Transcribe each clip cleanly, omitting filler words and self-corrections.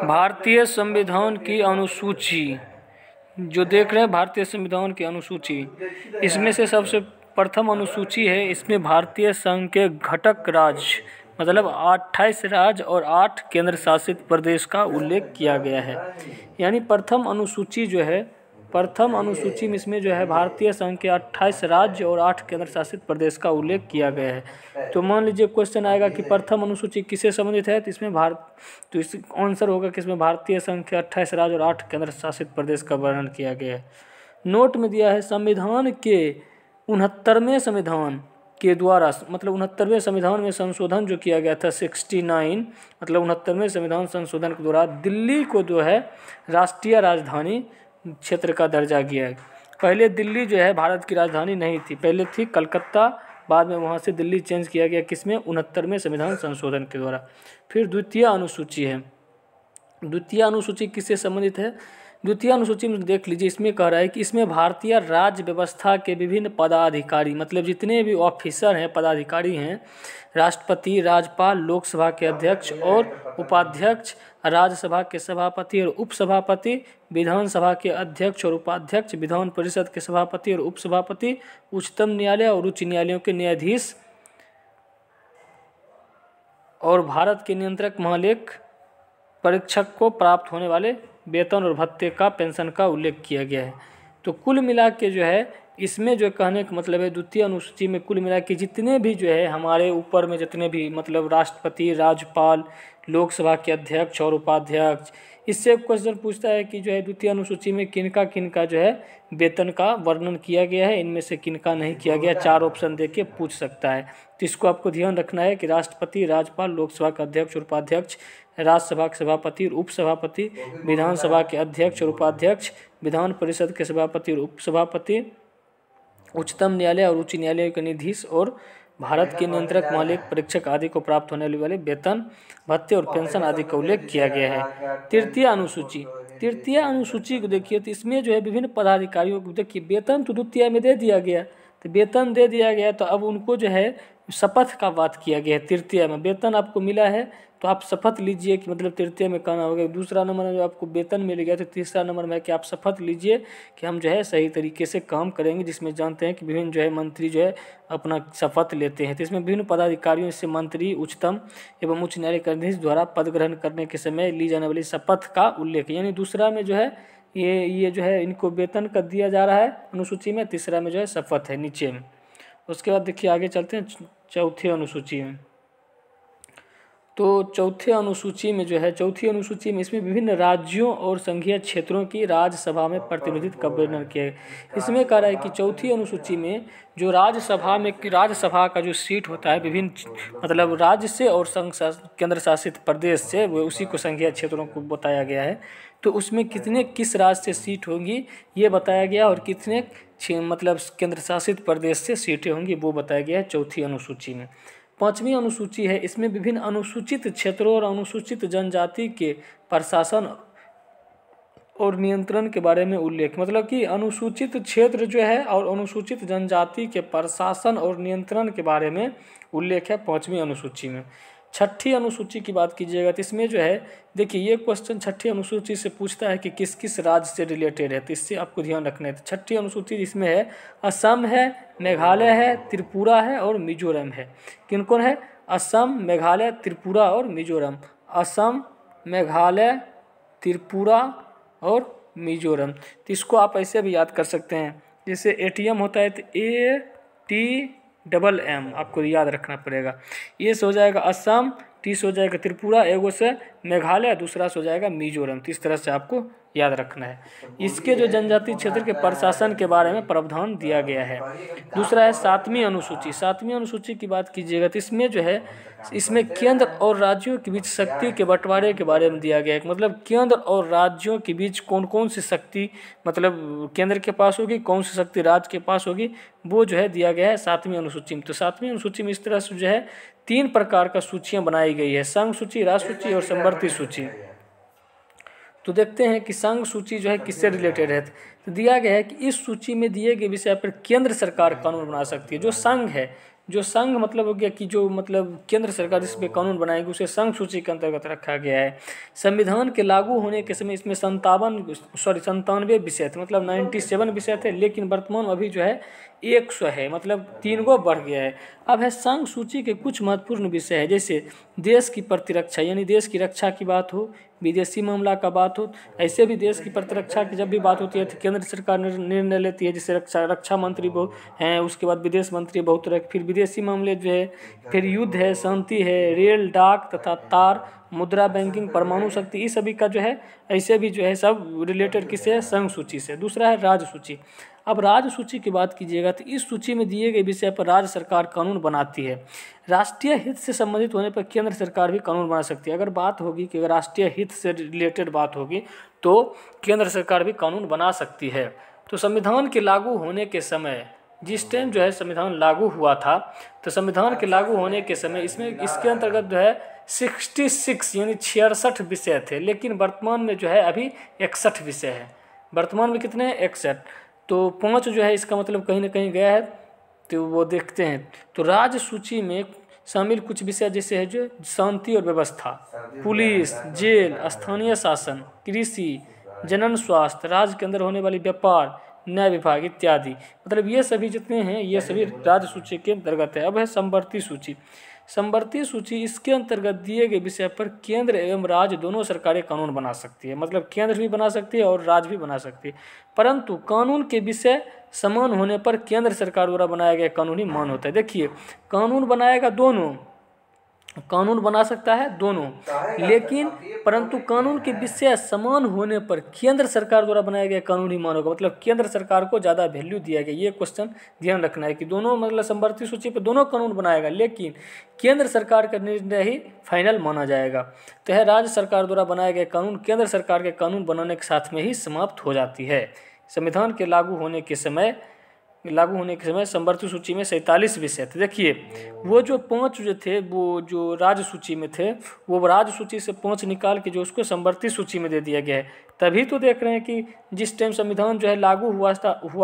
भारतीय संविधान की अनुसूची जो देख रहे हैं, भारतीय संविधान की अनुसूची, इसमें से सबसे प्रथम अनुसूची है। इसमें भारतीय संघ के घटक राज्य मतलब 28 राज्य और 8 केंद्र शासित प्रदेश का उल्लेख किया गया है। यानी प्रथम अनुसूची जो है, प्रथम अनुसूची में इसमें जो है भारतीय संघ के 28 राज्य और 8 केंद्र शासित प्रदेश का उल्लेख किया गया है। तो मान लीजिए क्वेश्चन आएगा कि प्रथम अनुसूची किससे संबंधित है, तो इसमें तो इस आंसर होगा कि इसमें भारतीय संघ के 28 राज्य और 8 केंद्र शासित प्रदेश का वर्णन किया गया है। नोट में दिया है संविधान के 69वें संविधान के द्वारा, मतलब 69वें संविधान में संशोधन जो किया गया था 69, मतलब 69वें संविधान संशोधन के द्वारा दिल्ली को जो है राष्ट्रीय राजधानी क्षेत्र का दर्जा दिया है। पहले दिल्ली जो है भारत की राजधानी नहीं थी, पहले थी कलकत्ता, बाद में वहाँ से दिल्ली चेंज किया गया किसमें, 69वें संविधान संशोधन के द्वारा। फिर द्वितीय अनुसूची है। द्वितीय अनुसूची किससे संबंधित है, द्वितीय अनुसूची में देख लीजिए, इसमें कह रहा है कि इसमें भारतीय राज्य व्यवस्था के विभिन्न पदाधिकारी, मतलब जितने भी ऑफिसर हैं, पदाधिकारी हैं, राष्ट्रपति, राज्यपाल, लोकसभा के अध्यक्ष और उपाध्यक्ष, राज्यसभा के सभापति और उपसभापति, विधानसभा के अध्यक्ष और उपाध्यक्ष, विधान परिषद के सभापति और उपसभापति, उच्चतम न्यायालय और उच्च न्यायालयों के न्यायाधीश और भारत के नियंत्रक महालेख परीक्षक को प्राप्त होने वाले वेतन और भत्ते का, पेंशन का उल्लेख किया गया है। तो कुल मिला के जो है इसमें जो कहने का मतलब है, द्वितीय अनुसूची में कुल मिला के जितने भी जो है हमारे ऊपर में जितने भी मतलब राष्ट्रपति, राज्यपाल, लोकसभा के अध्यक्ष और उपाध्यक्ष, इससे क्वेश्चन पूछता है कि जो है द्वितीय अनुसूची में किनका किनका जो है वेतन का वर्णन किया गया है, इनमें से किनका नहीं किया गया, 4 ऑप्शन दे के पूछ सकता है। तो इसको आपको ध्यान रखना है कि राष्ट्रपति, राज्यपाल, लोकसभा का अध्यक्ष और उपाध्यक्ष, राज्यसभा के सभापति और उपसभापति, विधानसभा के अध्यक्ष और उपाध्यक्ष, विधान परिषद के सभापति और उपसभापति, उच्चतम न्यायालय और उच्च न्यायालय के न्यायाधीश और भारत के नियंत्रक मालिक परीक्षक आदि को प्राप्त होने वाले वेतन, भत्ते और पेंशन आदि का उल्लेख किया गया है। तृतीय अनुसूची, तृतीय अनुसूची को देखिए तो इसमें जो है विभिन्न पदाधिकारियों को देखिए वेतन तो द्वितीय में दे दिया गया, तो वेतन दे दिया गया, तो अब उनको जो है शपथ का बात किया गया है। तृतीय में वेतन आपको मिला है तो आप शपथ लीजिए कि मतलब तृतीय में कहना होगा। दूसरा नंबर में जो आपको वेतन मिल गया, तो तीसरा नंबर में है कि आप शपथ लीजिए कि हम जो है सही तरीके से काम करेंगे, जिसमें जानते हैं कि विभिन्न जो है मंत्री जो है अपना शपथ लेते हैं। तो इसमें विभिन्न पदाधिकारियों से मंत्री, उच्चतम एवं उच्च न्यायालय के अधीश द्वारा पद ग्रहण करने के समय ली जाने वाली शपथ का उल्लेख, यानी दूसरा में जो है ये जो है इनको वेतन का दिया जा रहा है अनुसूची में, तीसरा में जो है शपथ है नीचे में। उसके बाद देखिए आगे चलते हैं चौथी अनुसूची में। तो चौथे अनुसूची में जो है, चौथी अनुसूची में इसमें विभिन्न राज्यों और संघीय क्षेत्रों की राज्यसभा में प्रतिनिधित्व का वर्णन किया है। इसमें कह रहा है कि चौथी अनुसूची में जो राज्यसभा में, राज्यसभा का जो सीट होता है विभिन्न मतलब राज्य से और संघ केंद्र शासित प्रदेश से, वो उसी को संघीय क्षेत्रों को बताया गया है। तो उसमें कितने किस राज्य से सीट होंगी ये बताया गया, और कितने मतलब केंद्र शासित प्रदेश से सीटें होंगी वो बताया गया है चौथी अनुसूची में। पांचवी अनुसूची है, इसमें विभिन्न अनुसूचित क्षेत्रों और अनुसूचित जनजाति के प्रशासन और नियंत्रण के बारे में उल्लेख, मतलब कि अनुसूचित क्षेत्र जो है और अनुसूचित जनजाति के प्रशासन और नियंत्रण के बारे में उल्लेख है पांचवी अनुसूची में। छठी अनुसूची की बात कीजिएगा तो इसमें जो है देखिए ये क्वेश्चन छठी अनुसूची से पूछता है कि किस किस राज्य से रिलेटेड है, तो इससे आपको ध्यान रखना है। तो छठी अनुसूची इसमें है असम है, मेघालय है, त्रिपुरा है और मिजोरम है। किन कौन है, असम, मेघालय, त्रिपुरा और मिजोरम। असम, मेघालय, त्रिपुरा और मिजोरम। तो इसको आप ऐसे भी याद कर सकते हैं, जैसे ATM होता है तो ATMM आपको याद रखना पड़ेगा। ये से हो जाएगा असम, टी से हो जाएगा त्रिपुरा, एगो से मेघालय, दूसरा से हो जाएगा मिजोरम। तो इस तरह से आपको याद रखना है। इसके जो जनजातीय क्षेत्र के प्रशासन के बारे में प्रावधान दिया गया है। दूसरा है सातवीं अनुसूची। सातवीं अनुसूची की बात कीजिएगा तो इसमें जो है इसमें केंद्र और राज्यों के बीच शक्ति के बंटवारे के बारे में दिया गया है। मतलब केंद्र और राज्यों के बीच कौन कौन सी शक्ति मतलब केंद्र के पास होगी, कौन सी शक्ति राज्य के पास होगी, वो जो है दिया गया है सातवीं अनुसूची में। तो सातवीं अनुसूची में इस तरह से जो है 3 प्रकार का सूचियाँ बनाई गई है, संघ सूची, राष्ट्र सूची और समवर्ती सूची। तो देखते हैं कि संघ सूची जो है किससे रिलेटेड है। तो दिया गया है कि इस सूची में दिए गए विषय पर केंद्र सरकार कानून बना सकती है। जो संघ है, जो संघ मतलब हो गया कि जो मतलब केंद्र सरकार जिस पे कानून बनाएगी उसे संघ सूची के अंतर्गत रखा गया है। संविधान के लागू होने के समय इसमें 97 विषय थे, मतलब 97 विषय थे, लेकिन वर्तमान में अभी जो है 100 है, मतलब 3 गो बढ़ गया है। अब है संघ सूची के कुछ महत्वपूर्ण विषय है, जैसे देश की प्रतिरक्षा, यानी देश की रक्षा की बात हो, विदेशी मामला का बात हो, ऐसे भी देश की प्रतिरक्षा की जब भी बात होती है तो केंद्र सरकार निर्णय लेती है, जैसे रक्षा मंत्री बहुत हैं, उसके बाद विदेश मंत्री बहुत तरह, फिर विदेशी मामले जो है, फिर युद्ध है, शांति है, रेल, डाक तथा तार, मुद्रा, बैंकिंग, परमाणु शक्ति, इस सभी का जो है ऐसे भी जो है सब रिलेटेड किससे, संघ सूची से। दूसरा है राज्य सूची। अब राज्य सूची की बात कीजिएगा तो इस सूची में दिए गए विषय पर राज्य सरकार कानून बनाती है। राष्ट्रीय हित से संबंधित होने पर केंद्र सरकार भी कानून बना सकती है। अगर बात होगी कि अगर राष्ट्रीय हित से रिलेटेड बात होगी तो केंद्र सरकार भी कानून बना सकती है। तो संविधान के लागू होने के समय, जिस टाइम जो है संविधान लागू हुआ था, तो संविधान के लागू होने के समय इसके अंतर्गत जो है 66 यानी 66 विषय थे, लेकिन वर्तमान में जो है अभी 61 विषय है। वर्तमान में कितने हैं, 61। तो 5 जो है इसका मतलब कहीं ना कहीं गया है, तो वो देखते हैं। तो राज्य सूची में शामिल कुछ विषय जैसे है जो शांति और व्यवस्था, पुलिस, जेल, स्थानीय शासन, कृषि, जनन स्वास्थ्य, राज्य के अंदर होने वाली व्यापार, न्याय विभाग इत्यादि, मतलब ये सभी जितने हैं ये सभी राज्य सूची के अंतर्गत है। अब है समवर्ती सूची। समवर्ती सूची, इसके अंतर्गत दिए गए विषय पर केंद्र एवं राज्य दोनों सरकारें कानून बना सकती है, मतलब केंद्र भी बना सकती है और राज्य भी बना सकती है, परंतु कानून के विषय समान होने पर केंद्र सरकार द्वारा बनाया गया कानून ही मान होता है। देखिए, कानून बनाएगा दोनों, कानून बना सकता है दोनों, लेकिन परंतु कानून के विषय समान होने पर केंद्र सरकार द्वारा बनाया गया कानून ही मान होगा, मतलब केंद्र सरकार को ज़्यादा वैल्यू दिया गया। ये क्वेश्चन ध्यान रखना है कि दोनों मतलब समवर्ती सूची पर दोनों कानून बनाएगा, लेकिन केंद्र सरकार का निर्णय ही फाइनल माना जाएगा। तो यह राज्य सरकार द्वारा बनाए गए कानून केंद्र सरकार के कानून बनाने के साथ में ही समाप्त हो जाती है। संविधान के लागू होने के समय समवर्ती सूची में 47 विषय थे। देखिए, वो जो 5 जो थे वो जो राज्य सूची में थे, वो राज्य सूची से 5 निकाल के जो उसको समवर्ती सूची में दे दिया गया है। तभी तो देख रहे हैं कि जिस टाइम संविधान जो है लागू हुआ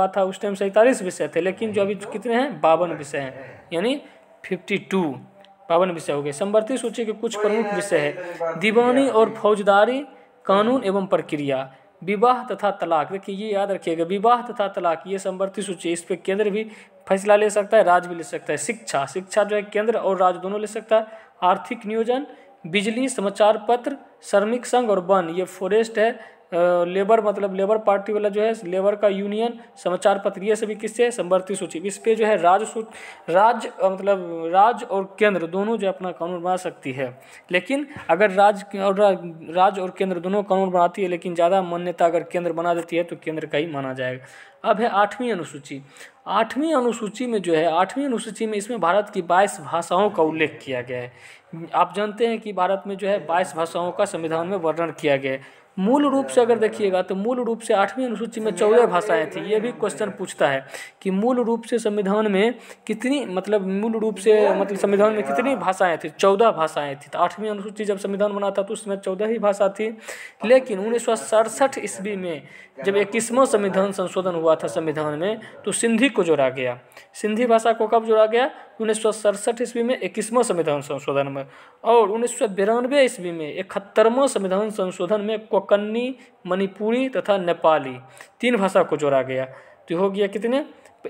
था उस टाइम 47 विषय थे, लेकिन जो अभी कितने हैं, 52 विषय हैं, यानी 52 विषय हो गए। समवर्ती सूची के कुछ प्रमुख विषय है दीवानी और फौजदारी कानून एवं प्रक्रिया, विवाह तथा तलाक। देखिए, ये याद रखिएगा, विवाह तथा तलाक ये समवर्ती सूची, इस पे केंद्र भी फैसला ले सकता है, राज्य भी ले सकता है। शिक्षा जो है केंद्र और राज्य दोनों ले सकता है। आर्थिक नियोजन, बिजली, समाचार पत्र, श्रमिक संघ और वन, ये फॉरेस्ट है, लेबर मतलब लेबर पार्टी वाला जो है लेबर का यूनियन, समाचार पत्र, ये सभी किससे, समवर्ती सूची। इस पे जो है राज्य और केंद्र दोनों जो अपना कानून बना सकती है, लेकिन अगर राज्य और केंद्र दोनों कानून बनाती है, लेकिन ज़्यादा मान्यता अगर केंद्र बना देती है तो केंद्र का ही माना जाएगा। अब है 8वीं अनुसूची। 8वीं अनुसूची में जो है, 8वीं अनुसूची में इसमें भारत की 22 भाषाओं का उल्लेख किया गया है। आप जानते हैं कि भारत में जो है 22 भाषाओं का संविधान में वर्णन किया गया है। मूल रूप से अगर देखिएगा तो मूल रूप से 8वीं अनुसूची में 14 भाषाएं थी। ये भी क्वेश्चन पूछता है कि मूल रूप से संविधान में कितनी संविधान में कितनी भाषाएं थी, 14 भाषाएं थी। तो 8वीं अनुसूची जब संविधान बना था तो उसमें 14 ही भाषा थी, लेकिन 1967 ईस्वी में जब 21वां संविधान संशोधन हुआ था संविधान में, तो सिंधी को जोड़ा गया। सिंधी भाषा को कब जोड़ा गया, 1967 ईस्वी में 21वां संविधान संशोधन में, और 1992 ईस्वी में 71वां संविधान संशोधन में कोंकणी, मणिपुरी तथा नेपाली 3 भाषा को जोड़ा गया। तो हो गया कितने,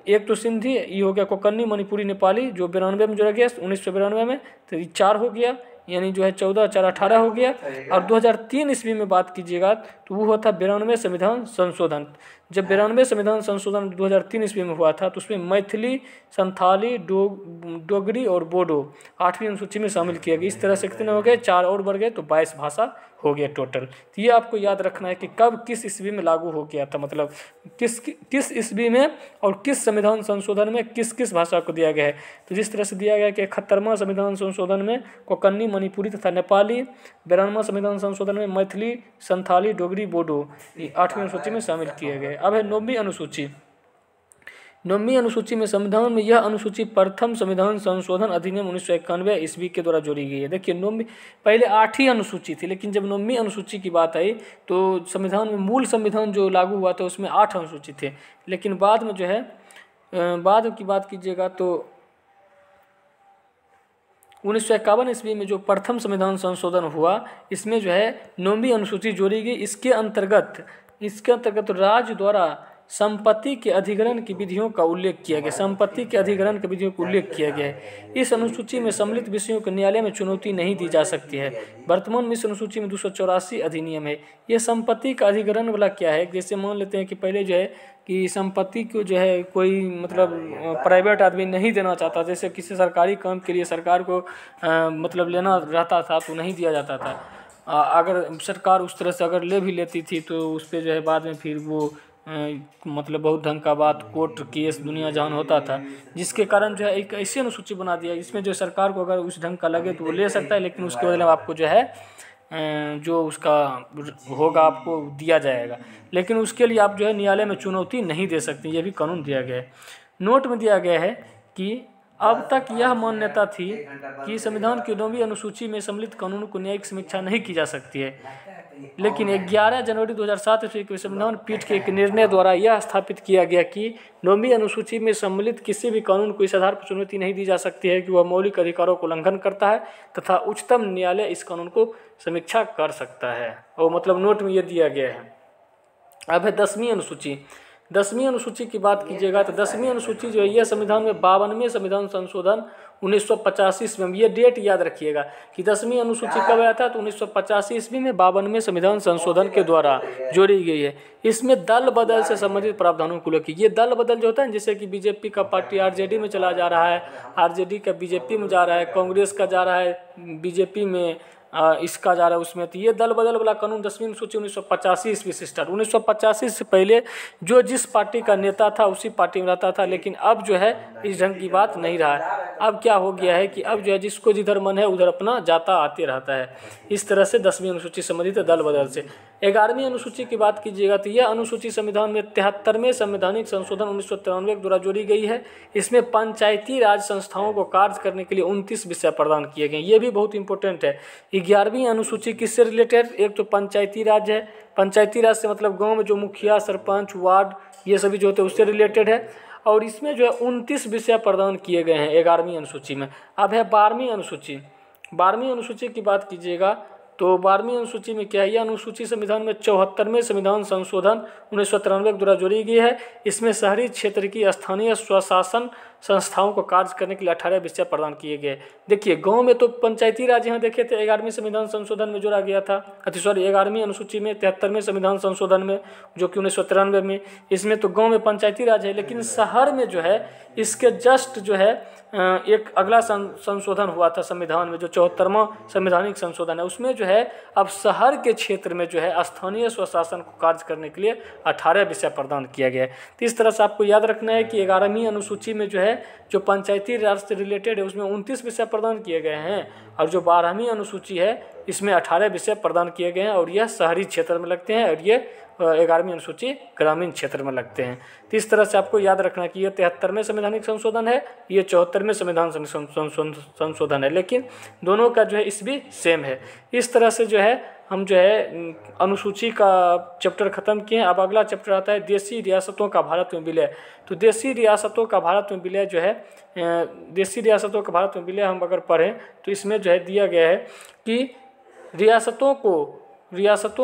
एक तो सिंधी, ये हो गया कोंकणी, मणिपुरी, नेपाली, जो 92 में जोड़ा गया 1992 में, तो ये 4 हो गया, यानी जो है 14 4 18 हो गया। और 2003 ईस्वी में बात कीजिएगा तो वो हुआ था 92 संविधान संशोधन। जब 92 संविधान संशोधन 2003 ईस्वी में हुआ था तो उसमें मैथिली, संथाली, डोगरी और बोडो 8वीं अनुसूची में शामिल किया गया। इस तरह से कितने हो गए, 4 और बढ़ गए, तो 22 भाषा हो गया टोटल। तो ये आपको याद रखना है कि कब किस ईस्वी में लागू हो गया था, मतलब किस ईस्वी में और किस संविधान संशोधन में किस किस भाषा को दिया गया है। तो जिस तरह से दिया गया कि 71वां संविधान संशोधन में कोंकणी, मणिपुरी तथा नेपाली, 92वां संविधान संशोधन में मैथिली, संथाली, डोगरी, बोडो 8वीं अनुसूची में शामिल किए गए। अब है 9वीं अनुसूची। 9वीं अनुसूची में संविधान में यह अनुसूची प्रथम संविधान संशोधन अधिनियम 1991 ईस्वी के द्वारा जोड़ी गई है। देखिए, 9वीं, पहले 8 ही अनुसूची थी, लेकिन जब 9वीं अनुसूची की बात आई तो संविधान में मूल संविधान जो लागू हुआ था उसमें 8 अनुसूची थे, लेकिन बाद में जो है बाद की बात कीजिएगा तो 1951 ईस्वी में जो प्रथम संविधान संशोधन हुआ, इसमें जो है 9वीं अनुसूची जोड़ी गई। इसके अंतर्गत राज्य द्वारा संपत्ति के अधिग्रहण की विधियों का उल्लेख किया गया। संपत्ति के अधिग्रहण की विधियों का उल्लेख किया गया है। इस अनुसूची में सम्मिलित विषयों को न्यायालय में चुनौती नहीं दी जा सकती है। वर्तमान में इस अनुसूची में 284 अधिनियम है। ये संपत्ति का अधिग्रहण वाला क्या है, जैसे मान लेते हैं कि पहले जो है कि संपत्ति को जो है कोई मतलब प्राइवेट आदमी नहीं देना चाहता, जैसे किसी सरकारी काम के लिए सरकार को मतलब लेना रहता था तो नहीं दिया जाता था। अगर सरकार उस तरह से अगर ले भी लेती थी तो उस पर जो है बाद में फिर वो मतलब बहुत ढंग का बात, कोर्ट केस दुनिया जहान होता था, जिसके कारण जो है एक ऐसी अनुसूची बना दिया जिसमें जो सरकार को अगर उस ढंग का लगे तो वो ले सकता है, लेकिन उसके बदले में आपको जो है जो उसका होगा आपको दिया जाएगा, लेकिन उसके लिए आप जो है न्यायालय में चुनौती नहीं दे सकते। ये भी कानून दिया गया है। नोट में दिया गया है कि अब तक यह मान्यता थी कि संविधान की 9वीं अनुसूची में सम्मिलित कानून को न्यायिक समीक्षा नहीं की जा सकती है, लेकिन 11 जनवरी 2007 ईस्वी के संविधान पीठ के एक निर्णय द्वारा यह स्थापित किया गया कि 9वीं अनुसूची में सम्मिलित किसी भी कानून को इस आधार पर चुनौती नहीं दी जा सकती है कि वह मौलिक अधिकारों को उल्लंघन करता है तथा उच्चतम न्यायालय इस कानून को समीक्षा कर सकता है। और मतलब नोट में यह दिया गया है। अब है 10वीं अनुसूची। 10वीं अनुसूची की बात कीजिएगा तो 10वीं अनुसूची जो है यह संविधान में 52वें संविधान संशोधन 1985 ईस्वी में, ये डेट याद रखिएगा कि 10वीं अनुसूची कब आया था, तो 1985 ईस्वी में 52वें संविधान संशोधन के द्वारा जोड़ी गई है। इसमें दल बदल से संबंधित प्रावधानों को लेकर, ये दल बदल जो होता है जैसे कि बीजेपी का पार्टी आरजेडी में चला जा रहा है, आरजेडी का बीजेपी में जा रहा है, कांग्रेस का जा रहा है बीजेपी में, इसका जा रहा है उसमें, तो ये दल बदल वाला कानून 10वीं अनुसूची 1985 ईस्वी से स्टार्ट। 1985 से पहले जो जिस पार्टी का नेता था उसी पार्टी में रहता था, लेकिन अब जो है इस ढंग की बात नहीं रहा है। अब क्या हो गया है कि अब जो है जिसको जिधर मन है उधर अपना जाता आते रहता है। इस तरह से 10वीं अनुसूची संबंधित दल बदल से। 11वीं अनुसूची की बात कीजिएगा तो यह अनुसूची संविधान में 73वें संवैधानिक संशोधन 1993 के द्वारा जोड़ी गई है। इसमें पंचायती राज संस्थाओं को कार्य करने के लिए 29 विषय प्रदान किए गए। ये भी बहुत इंपॉर्टेंट है। 11वीं अनुसूची किससे रिलेटेड, एक तो पंचायती राज है। पंचायती राज से मतलब गांव में जो मुखिया, सरपंच, वार्ड ये सभी जो होते हैं उससे रिलेटेड है। और इसमें जो है 29 विषय प्रदान किए गए हैं 11वीं अनुसूची में। अब है 12वीं अनुसूची। 12वीं अनुसूची की बात कीजिएगा तो 12वीं अनुसूची में क्या है, यह अनुसूची संविधान में 74वें संविधान संशोधन 1993 के द्वारा जोड़ी गई है। इसमें शहरी क्षेत्र की स्थानीय स्वशासन संस्थाओं को कार्य करने के लिए 18 विषय प्रदान किए गए। देखिए गांव में तो पंचायती राज यहाँ देखे थे 11वीं संविधान संशोधन में जोड़ा गया था, 11वीं अनुसूची में 73वें संविधान संशोधन में जो कि 1993 में, इसमें तो गांव में पंचायती राज है। लेकिन शहर में जो है इसके जस्ट जो है एक अगला संशोधन हुआ था संविधान में जो 74वां संवैधानिक संशोधन है, उसमें जो है अब शहर के क्षेत्र में जो है स्थानीय स्वशासन को कार्य करने के लिए 18 विषय प्रदान किया गया है। तो इस तरह से आपको याद रखना है कि 11वीं अनुसूची में जो है जो पंचायती राज से रिलेटेड है उसमें 29 विषय प्रदान किए गए हैं, और जो 12वीं अनुसूची है इसमें 18 विषय प्रदान किए गए हैं, और यह शहरी क्षेत्र में लगते हैं, और ये 11वीं अनुसूची ग्रामीण क्षेत्र में लगते हैं। तो इस तरह से आपको याद रखना कि ये 73वें संवैधानिक संशोधन है, ये 74वें संविधान संशोधन है, लेकिन दोनों का जो है इस भी सेम है। इस तरह से जो है हम जो है अनुसूची का चैप्टर ख़त्म किए हैं। अब अगला चैप्टर आता है देशी रियासतों का भारत में विलय। तो देशी रियासतों का भारत में विलय जो है, देशी रियासतों का भारत में विलय हम अगर पढ़ें तो इसमें जो है दिया गया है कि रियासतों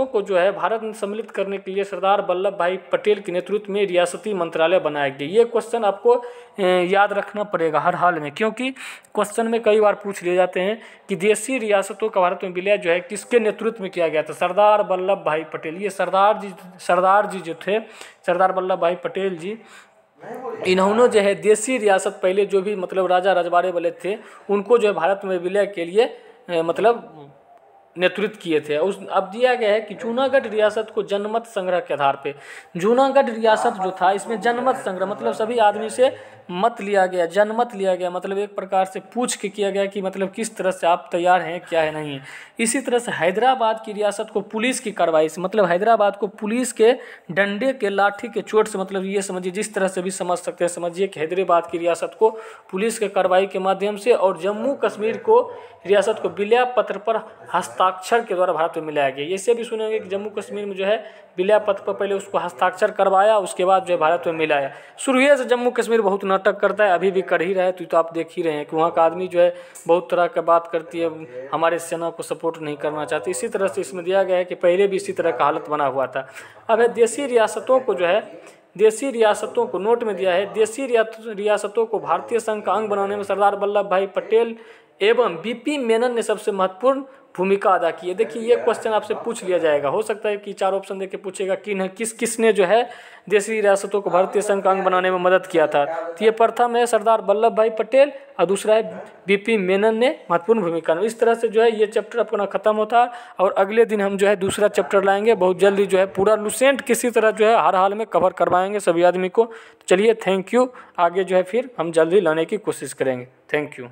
को जो है भारत में सम्मिलित करने के लिए सरदार वल्लभ भाई पटेल के नेतृत्व में रियासती मंत्रालय बनाया गया। ये क्वेश्चन आपको याद रखना पड़ेगा हर हाल में, क्योंकि क्वेश्चन में कई बार पूछ लिए जाते हैं कि देशी रियासतों का भारत में विलय जो है किसके नेतृत्व में किया गया था, सरदार वल्लभ भाई पटेल। ये सरदार जी जो थे, सरदार वल्लभ भाई पटेल जी, इन्होंने जो है देशी रियासत पहले जो भी मतलब राजा रजवाड़े वाले थे उनको जो है भारत में विलय के लिए मतलब नेतृत्व किए थे। अब दिया गया है कि जूनागढ़ रियासत को जनमत संग्रह के आधार पे, जूनागढ़ रियासत जो था इसमें जनमत संग्रह मतलब सभी आदमी से मत लिया गया, जनमत लिया गया, मतलब एक प्रकार से पूछ के किया गया कि मतलब किस तरह से आप तैयार हैं क्या है नहीं है। इसी तरह से हैदराबाद की रियासत को पुलिस की कार्रवाई से, मतलब हैदराबाद को पुलिस के डंडे के लाठी के चोट से, मतलब ये समझिए जिस तरह से भी समझ सकते हैं, समझिए कि हैदराबाद की रियासत को पुलिस के कार्रवाई के माध्यम से, और जम्मू कश्मीर को रियासत को विलय पत्र पर हस्ताक्षर के द्वारा भारत में मिलाया गया। ऐसे भी सुनेंगे कि जम्मू कश्मीर में जो है विलय पत्र पर पहले उसको हस्ताक्षर करवाया, उसके बाद जो है भारत में मिलाया। शुरू से जम्मू कश्मीर बहुत न नाटक करता है, अभी भी कर ही रहा है। तो आप देख ही रहे हैं कि वहाँ का आदमी जो है बहुत तरह का बात करती है, हमारे सेना को सपोर्ट नहीं करना चाहती। इसी तरह से इसमें दिया गया है कि पहले भी इसी तरह का हालत बना हुआ था। अब देशी रियासतों को जो है, देशी रियासतों को नोट में दिया है, देशी रियासतों को भारतीय संघ का अंग बनाने में सरदार वल्लभ भाई पटेल एवं बीपी मेनन ने सबसे महत्वपूर्ण भूमिका अदा की है। देखिए ये क्वेश्चन आपसे पूछ लिया जाएगा, हो सकता है कि 4 ऑप्शन देके पूछेगा किसने जो है देशी रियासतों को भारतीय संघ का अंग बनाने में मदद किया था। तो ये प्रथम है सरदार वल्लभ भाई पटेल और दूसरा है बीपी मेनन ने महत्वपूर्ण भूमिका। इस तरह से जो है ये चैप्टर अपना खत्म होता है और अगले दिन हम जो है दूसरा चैप्टर लाएंगे बहुत जल्दी, जो है पूरा लुसेंट किसी तरह जो है हर हाल में कवर करवाएंगे सभी आदमी को। चलिए थैंक यू, आगे जो है फिर हम जल्दी लाने की कोशिश करेंगे। Thank you.